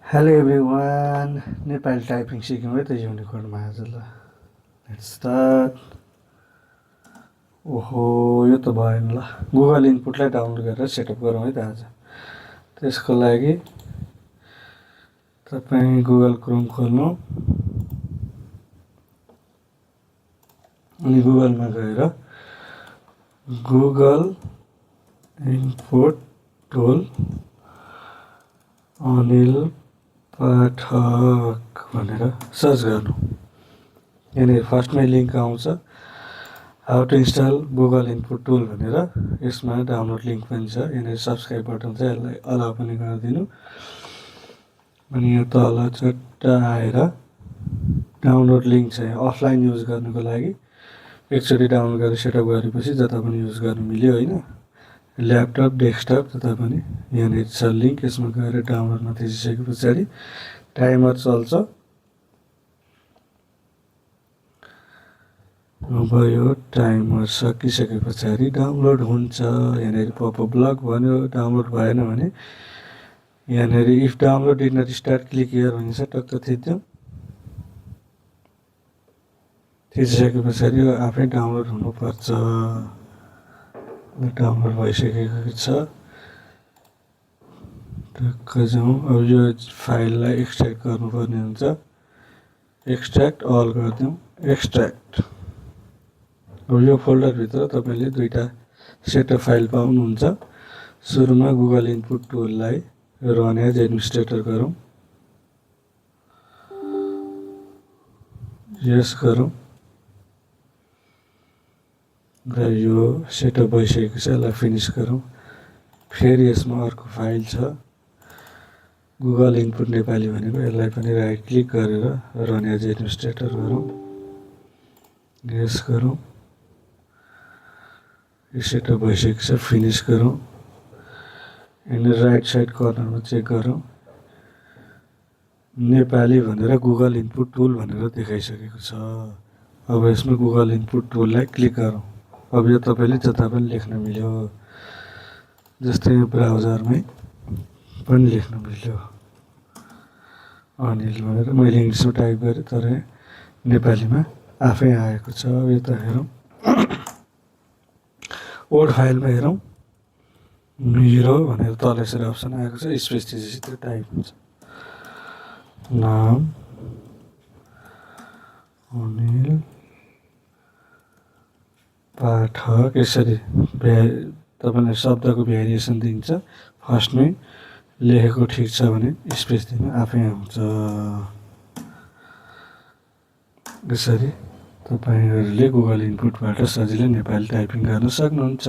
Hello everyone, Nepali typing सिक्यौँ है त युनिकोडमा आज ल। Let's start. ओहो, यो त भएन ल। गुगल इनपुटलाई डाउनलोड गरेर सेटअप गरौँ है त आज। त्यसको लागि तपाईँ गुगल क्रोम खोल्नु अनि गुगलमा गएर Google input tool Anil Pathak भनेर सर्च गर्नु। यहाँनिर फर्स्टमै लिङ्क आउँछ, how to install Google input tool भनेर। यसमा डाउनलोड लिङ्क पनि छ। यहाँनिर सब्सक्राइब बटन छ, यसलाई अलाउ पनि गरिदिनु। अनि यो तल चट्ट आएर डाउनलोड लिङ्क छ। यहाँ अफलाइन युज गर्नुको लागि एकचोटि डाउनलोड गरेर सेटअप गरेपछि जता पनि युज गर्नु मिल्यो होइन, ल्यापटप डेस्कटप जता पनि। यहाँनिर छ लिङ्क, यसमा गएर डाउनलोडमा थिचिसके पछाडि टाइमर चल्छ। अब यो टाइमर सकिसके पछाडि डाउनलोड हुन्छ। यहाँनिर पपअप ब्लक भन्यो, डाउनलोड भएन भने यहाँनिर if download did not start click here भनिन्छ, टक्क थिच्दिउँ। थिचिसके पछाडि यो आफै डाउनलोड हुनुपर्छ। डाउनलोड भइसकेको छ, टक्क जाउँ। अब यो फाइललाई एक्सट्र्याक्ट गर्नुपर्ने हुन्छ। एक्सट्र्याक्ट अल गरिदिउँ, एक्सट्र्याक्ट। अब यो फोल्डरभित्र तपाईँले दुईवटा सेटअप फाइल पाउनुहुन्छ। सुरुमा गुगल इनपुट टुललाई रन एज एडमिनिस्ट्रेटर गरौँ, यस गरौँ। र यो सेटअप भइसकेको छ, यसलाई फिनिस गरौँ। फेरि यसमा अर्को फाइल छ गुगल इनपुट नेपाली भनेको, यसलाई पनि राइट क्लिक गरेर रन एज एडमिनिस्ट्रेटर गरौँ, यस गरौँ। यो सेटअप भइसकेको छ, फिनिस गरौँ। यहाँनिर राइट साइड कर्नरमा चेक गरौँ, नेपाली भनेर गुगल इनपुट टुल भनेर देखाइसकेको छ। अब यसमा गुगल इनपुट टुललाई क्लिक गरौँ। अब यो तपाईँले जता पनि लेख्न मिल्यो, जस्तै यो ब्राउजरमै पनि लेख्न मिल्यो अनिल भनेर। मैले इङ्ग्लिसमा टाइप गरेँ तर नेपालीमा आफै आएको छ। अब यता हेरौँ, वर्ड फाइलमा हेरौँ, मेरो भनेर तल यसरी अप्सन आएको छ, स्पेस दिएपछि त्यो टाइप हुन्छ। नाम अनिल पाठक, यसरी तपाईँले शब्दको भ्यारिएसन दिन्छ। फर्स्टमै लेखेको ठिक छ भने स्पेस दिनु, आफै आउँछ। यसरी तपाईँहरूले गुगल इनपुटबाट सजिलै नेपाली टाइपिङ गर्न सक्नुहुन्छ।